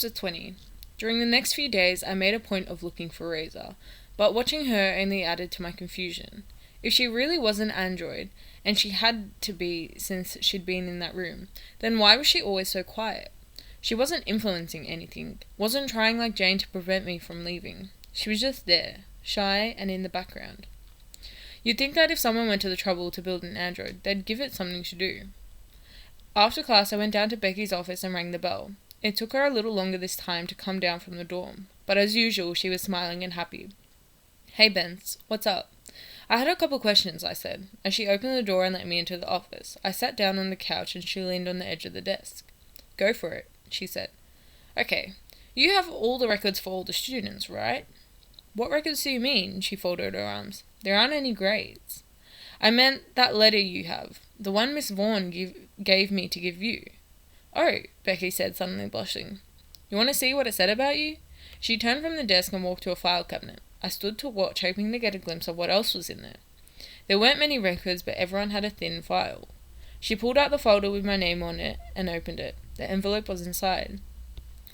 Chapter 20. During the next few days, I made a point of looking for Razor, but watching her only added to my confusion. If she really was an android, and she had to be since she'd been in that room, then why was she always so quiet? She wasn't influencing anything, wasn't trying like Jane to prevent me from leaving. She was just there, shy and in the background. You'd think that if someone went to the trouble to build an android, they'd give it something to do. After class, I went down to Becky's office and rang the bell. It took her a little longer this time to come down from the dorm, but as usual, she was smiling and happy. "Hey, Bence, what's up?" "I had a couple questions," I said, as she opened the door and let me into the office. I sat down on the couch and she leaned on the edge of the desk. "Go for it," she said. "Okay, you have all the records for all the students, right?" "What records do you mean?" She folded her arms. "There aren't any grades." "I meant that letter you have, the one Miss Vaughn gave me to give you." "Oh," Becky said, suddenly blushing. "You want to see what it said about you?" She turned from the desk and walked to a file cabinet. I stood to watch, hoping to get a glimpse of what else was in there. There weren't many records, but everyone had a thin file. She pulled out the folder with my name on it and opened it. The envelope was inside.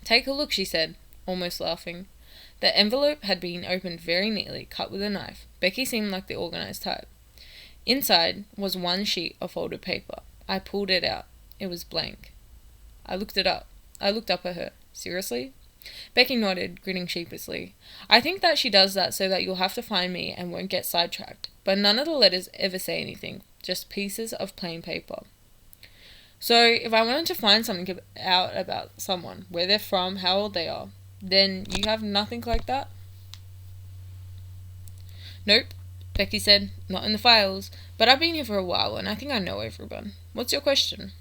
"Take a look," she said, almost laughing. The envelope had been opened very neatly, cut with a knife. Becky seemed like the organized type. Inside was one sheet of folded paper. I pulled it out. It was blank. I looked up at her. "Seriously?" Becky nodded, grinning sheepishly. "I think that she does that so that you'll have to find me and won't get sidetracked. But none of the letters ever say anything, just pieces of plain paper. So, if I wanted to find something out about someone, where they're from, how old they are, then you have nothing like that?" "Nope," Becky said. "Not in the files. But I've been here for a while, and I think I know everyone. What's your question?"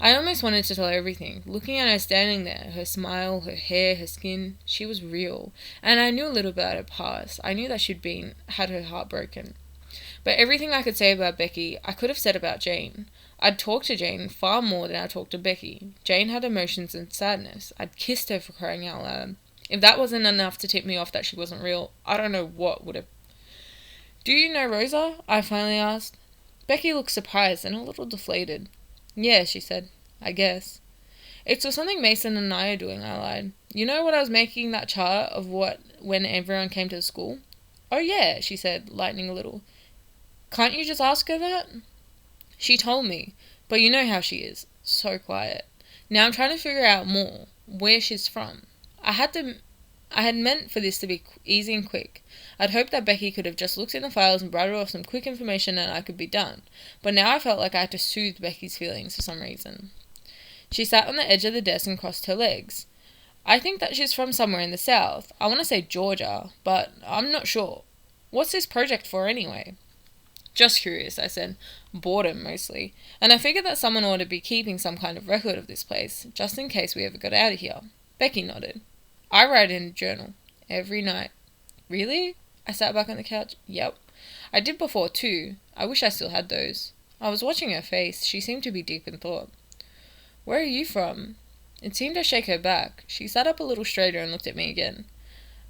I almost wanted to tell her everything. Looking at her standing there, her smile, her hair, her skin, she was real. And I knew a little about her past. I knew that she'd had her heart broken. But everything I could say about Becky, I could have said about Jane. I'd talked to Jane far more than I talked to Becky. Jane had emotions and sadness. I'd kissed her for crying out loud. If that wasn't enough to tip me off that she wasn't real, I don't know what would have. "Do you know Rosa?" I finally asked. Becky looked surprised and a little deflated. "Yeah," she said. "I guess." "It's for something Mason and I are doing," I lied. "You know what I was making that chart of when everyone came to the school?" "Oh yeah," she said, lightening a little. "Can't you just ask her that?" "She told me, but you know how she is. So quiet. Now I'm trying to figure out more, where she's from. I had meant for this to be easy and quick. I'd hoped that Becky could have just looked in the files and brought off some quick information and I could be done. But now I felt like I had to soothe Becky's feelings for some reason. She sat on the edge of the desk and crossed her legs. "I think that she's from somewhere in the South. I want to say Georgia, but I'm not sure. What's this project for anyway?" "Just curious," I said. "Boredom, mostly. And I figured that someone ought to be keeping some kind of record of this place, just in case we ever got out of here." Becky nodded. "I write in a journal. Every night." "Really?" I sat back on the couch. "Yep. I did before, too. I wish I still had those." I was watching her face. She seemed to be deep in thought. "Where are you from?" It seemed to shake her back. She sat up a little straighter and looked at me again.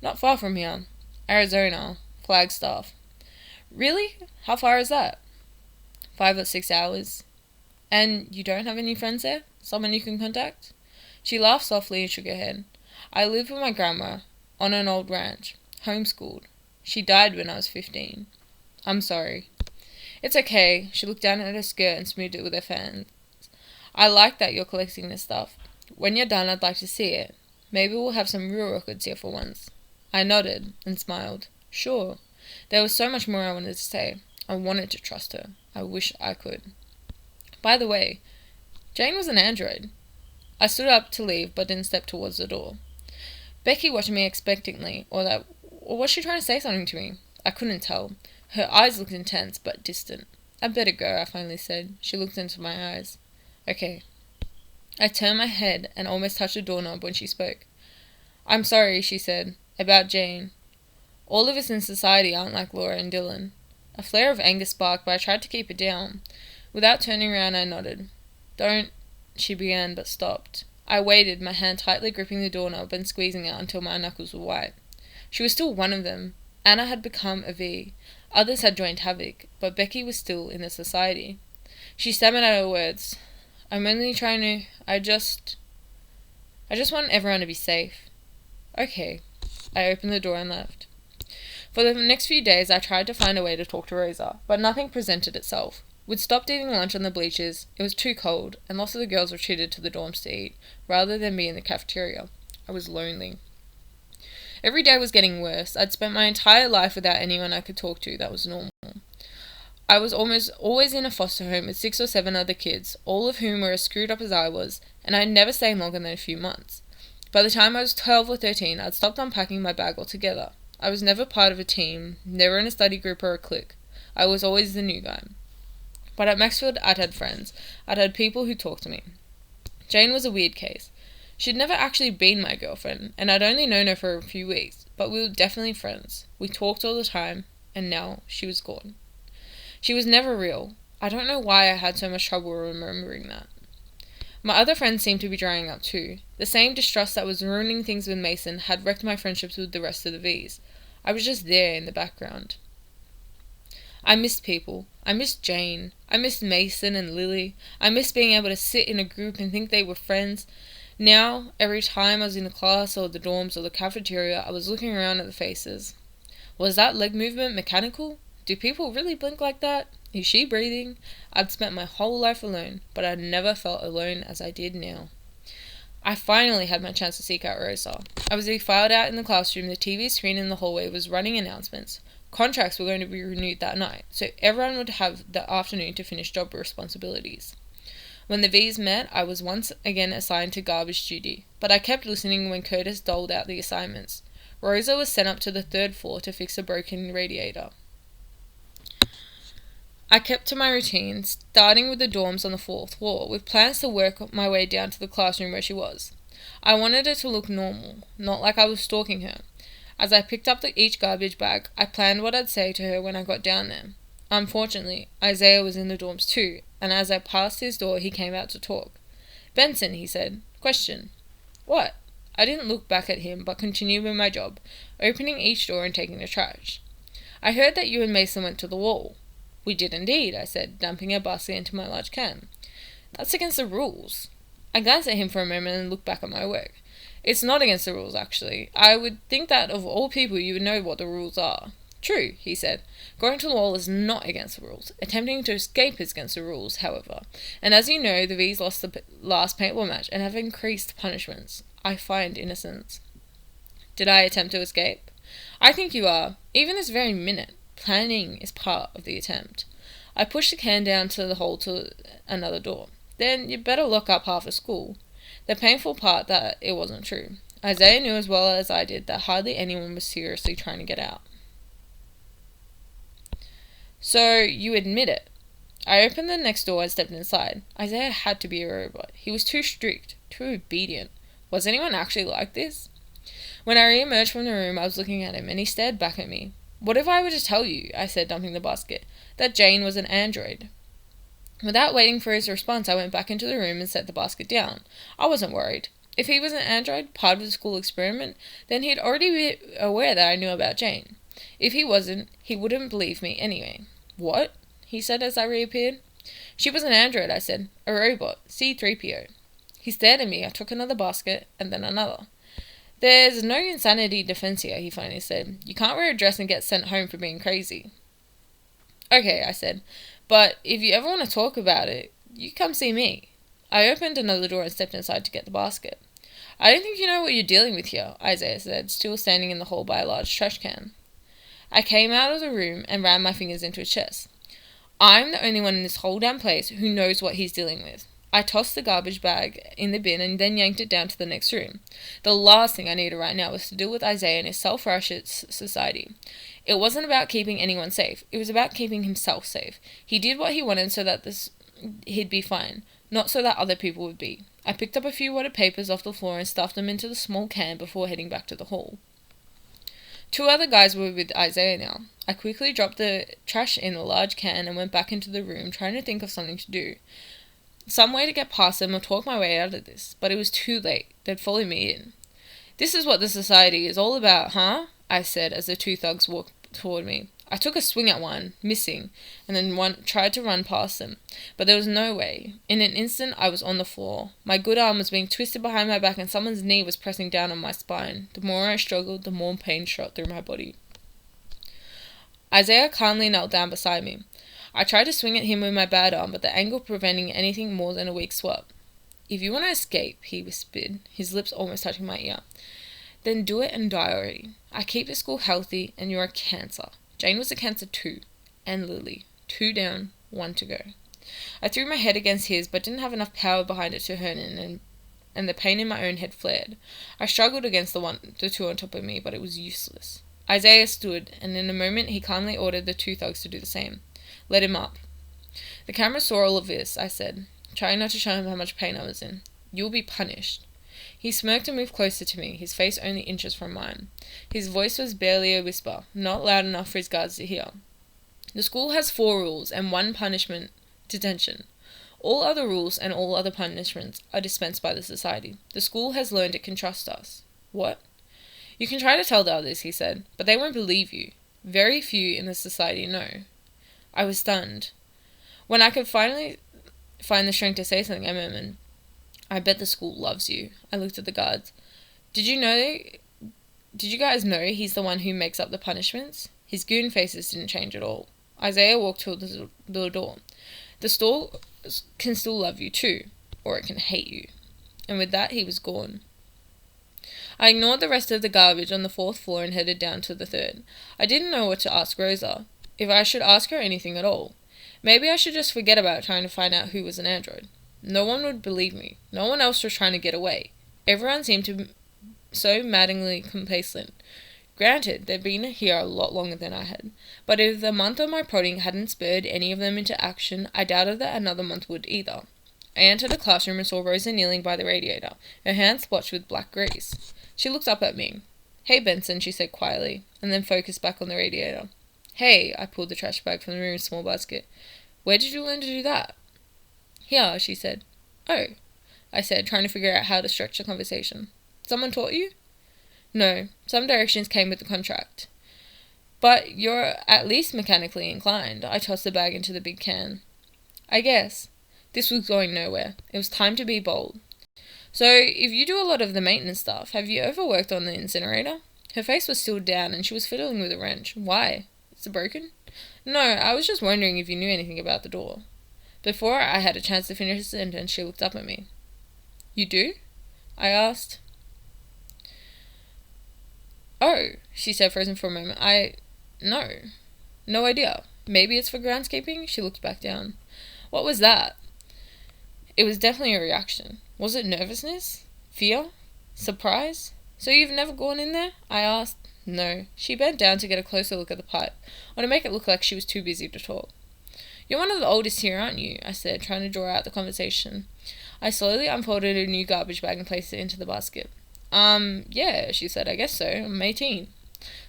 "Not far from here. Arizona. Flagstaff." "Really? How far is that?" 5 or 6 hours. "And you don't have any friends there? Someone you can contact?" She laughed softly and shook her head. "I live with my grandma on an old ranch. Homeschooled. She died when I was 15. "I'm sorry." "It's okay." She looked down at her skirt and smoothed it with her fan. "I like that you're collecting this stuff. When you're done, I'd like to see it. Maybe we'll have some real records here for once." I nodded and smiled. "Sure." There was so much more I wanted to say. I wanted to trust her. I wish I could. By the way, Jane was an android. I stood up to leave, but didn't step towards the door. Becky watched me expectantly, or was she trying to say something to me? I couldn't tell. Her eyes looked intense, but distant. "I'd better go," I finally said. She looked into my eyes. "Okay." I turned my head and almost touched the doorknob when she spoke. "I'm sorry," she said, "about Jane. All of us in society aren't like Laura and Dylan." A flare of anger sparked, but I tried to keep it down. Without turning around, I nodded. "Don't," she began, but stopped. I waited, my hand tightly gripping the doorknob and squeezing it until my knuckles were white. She was still one of them. Anna had become a V. Others had joined Havoc, but Becky was still in the society. She stammered out her words. "I'm only trying to... I just want everyone to be safe." "Okay." I opened the door and left. For the next few days, I tried to find a way to talk to Rosa, but nothing presented itself. We'd stopped eating lunch on the bleachers, it was too cold, and lots of the girls retreated to the dorms to eat, rather than be in the cafeteria. I was lonely. Every day was getting worse. I'd spent my entire life without anyone I could talk to that was normal. I was almost always in a foster home with 6 or 7 other kids, all of whom were as screwed up as I was, and I'd never stayed longer than a few months. By the time I was 12 or 13, I'd stopped unpacking my bag altogether. I was never part of a team, never in a study group or a clique. I was always the new guy. But at Maxfield, I'd had friends. I'd had people who talked to me. Jane was a weird case. She'd never actually been my girlfriend, and I'd only known her for a few weeks, but we were definitely friends. We talked all the time, and now she was gone. She was never real. I don't know why I had so much trouble remembering that. My other friends seemed to be drying up too. The same distrust that was ruining things with Mason had wrecked my friendships with the rest of the V's. I was just there in the background. I missed people. I missed Jane. I missed Mason and Lily. I missed being able to sit in a group and think they were friends. Now, every time I was in the class or the dorms or the cafeteria, I was looking around at the faces. Was that leg movement mechanical? Do people really blink like that? Is she breathing? I'd spent my whole life alone, but I'd never felt alone as I did now. I finally had my chance to seek out Rosa. I was being filed out in the classroom. The TV screen in the hallway was running announcements. Contracts were going to be renewed that night, so everyone would have the afternoon to finish job responsibilities. When the V's met, I was once again assigned to garbage duty, but I kept listening when Curtis doled out the assignments. Rosa was sent up to the 3rd floor to fix a broken radiator. I kept to my routine, starting with the dorms on the 4th floor, with plans to work my way down to the classroom where she was. I wanted it to look normal, not like I was stalking her. As I picked up each garbage bag, I planned what I'd say to her when I got down there. Unfortunately, Isaiah was in the dorms too, and as I passed his door, he came out to talk. "Benson," he said. "Question." "What?" I didn't look back at him, but continued with my job, opening each door and taking the trash. "I heard that you and Mason went to the wall." "We did indeed," I said, dumping a basket into my large can. "That's against the rules." I glanced at him for a moment and looked back at my work. "It's not against the rules, actually. I would think that of all people you would know what the rules are." "True," he said. "Going to the wall is not against the rules. Attempting to escape is against the rules, however. And as you know, the V's lost the last paintball match and have increased punishments. I find innocence." "Did I attempt to escape?" "I think you are. Even this very minute. Planning is part of the attempt." I pushed the can down to the hole to another door. "Then you'd better lock up half of school." The painful part that it wasn't true. Isaiah knew as well as I did that hardly anyone was seriously trying to get out. "So, you admit it?" I opened the next door and stepped inside. Isaiah had to be a robot. He was too strict, too obedient. Was anyone actually like this? When I re-emerged from the room, I was looking at him, and he stared back at me. "What if I were to tell you," I said, dumping the basket, "that Jane was an android?" Without waiting for his response, I went back into the room and set the basket down. I wasn't worried. If he was an android, part of the school experiment, then he'd already be aware that I knew about Jane. If he wasn't, he wouldn't believe me anyway. "What?" he said as I reappeared. "She was an android," I said. "A robot. C-3PO. He stared at me. I took another basket, and then another. "There's no insanity defense here," he finally said. "You can't wear a dress and get sent home for being crazy." "Okay," I said. "But if you ever want to talk about it, you come see me." I opened another door and stepped inside to get the basket. "I don't think you know what you're dealing with here," Isaiah said, still standing in the hall by a large trash can. I came out of the room and ran my fingers into his chest. "I'm the only one in this whole damn place who knows what he's dealing with." I tossed the garbage bag in the bin and then yanked it down to the next room. The last thing I needed right now was to deal with Isaiah and his self-righteous society. It wasn't about keeping anyone safe. It was about keeping himself safe. He did what he wanted so that he'd be fine, not so that other people would be. I picked up a few wadded papers off the floor and stuffed them into the small can before heading back to the hall. 2 other guys were with Isaiah now. I quickly dropped the trash in the large can and went back into the room, trying to think of something to do. Some way to get past them or talk my way out of this, but it was too late. They'd follow me in. "This is what the society is all about, huh?" I said as the 2 thugs walked toward me. I took a swing at one, missing, and then tried to run past them, but there was no way. In an instant, I was on the floor. My good arm was being twisted behind my back and someone's knee was pressing down on my spine. The more I struggled, the more pain shot through my body. Isaiah calmly knelt down beside me. I tried to swing at him with my bad arm, but the angle preventing anything more than a weak swat. "If you want to escape," he whispered, his lips almost touching my ear, "then do it and die already. I keep the school healthy, and you're a cancer." Jane was a cancer too, and Lily. 2 down, 1 to go. I threw my head against his, but didn't have enough power behind it to hurt him, and the pain in my own head flared. I struggled against the 2 on top of me, but it was useless. Isaiah stood, and in a moment he calmly ordered the 2 thugs to do the same. "Let him up." "The camera saw all of this," I said, trying not to show him how much pain I was in. "You'll be punished." He smirked and moved closer to me, his face only inches from mine. His voice was barely a whisper, not loud enough for his guards to hear. "The school has 4 rules and 1 punishment, detention. All other rules and all other punishments are dispensed by the society. The school has learned it can trust us." "What?" "You can try to tell the others," he said, "but they won't believe you. Very few in the society know." I was stunned. When I could finally find the strength to say something, I murmured, "I bet the school loves you." I looked at the guards. Did you guys know he's the one who makes up the punishments?" His goon faces didn't change at all. Isaiah walked toward the door. "The store can still love you too, or it can hate you." And with that, he was gone. I ignored the rest of the garbage on the 4th floor and headed down to the 3rd. I didn't know what to ask Rosa, if I should ask her anything at all. Maybe I should just forget about trying to find out who was an android. No one would believe me. No one else was trying to get away. Everyone seemed to be so maddeningly complacent. Granted, they'd been here a lot longer than I had, but if the month of my prodding hadn't spurred any of them into action, I doubted that another month would either. I entered the classroom and saw Rosa kneeling by the radiator, her hands splotched with black grease. She looked up at me. "Hey, Benson," she said quietly, and then focused back on the radiator. "Hey," I pulled the trash bag from the room's small basket. "Where did you learn to do that?" "Here," she said. "Oh," I said, trying to figure out how to stretch the conversation. "Someone taught you?" "No, some directions came with the contract." "But you're at least mechanically inclined." I tossed the bag into the big can. "I guess." This was going nowhere. It was time to be bold. "So, if you do a lot of the maintenance stuff, have you ever worked on the incinerator?" Her face was still down and she was fiddling with a wrench. "Why? Is it broken?" "No, I was just wondering if you knew anything about the door." Before I had a chance to finish the sentence, she looked up at me. "You do?" I asked. "Oh," she said, frozen for a moment. No idea. Maybe it's for groundskeeping?" She looked back down. "What was that?" It was definitely a reaction. Was it nervousness? Fear? Surprise? "So you've never gone in there?" I asked. "No." She bent down to get a closer look at the pipe, or to make it look like she was too busy to talk. "You're one of the oldest here, aren't you?" I said, trying to draw out the conversation. I slowly unfolded a new garbage bag and placed it into the basket. Yeah," she said, "I guess so. I'm 18.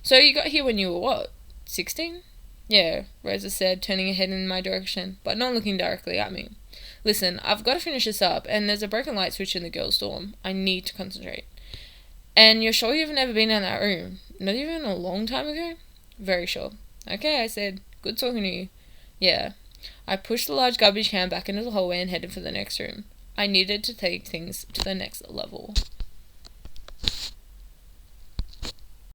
"So you got here when you were what, 16? "Yeah," Rosa said, turning her head in my direction, but not looking directly at me. "Listen, I've got to finish this up, and there's a broken light switch in the girls' dorm. I need to concentrate." "And you're sure you've never been in that room? Not even a long time ago?" "Very sure." "Okay," I said. "Good talking to you." "Yeah." I pushed the large garbage can back into the hallway and headed for the next room. I needed to take things to the next level.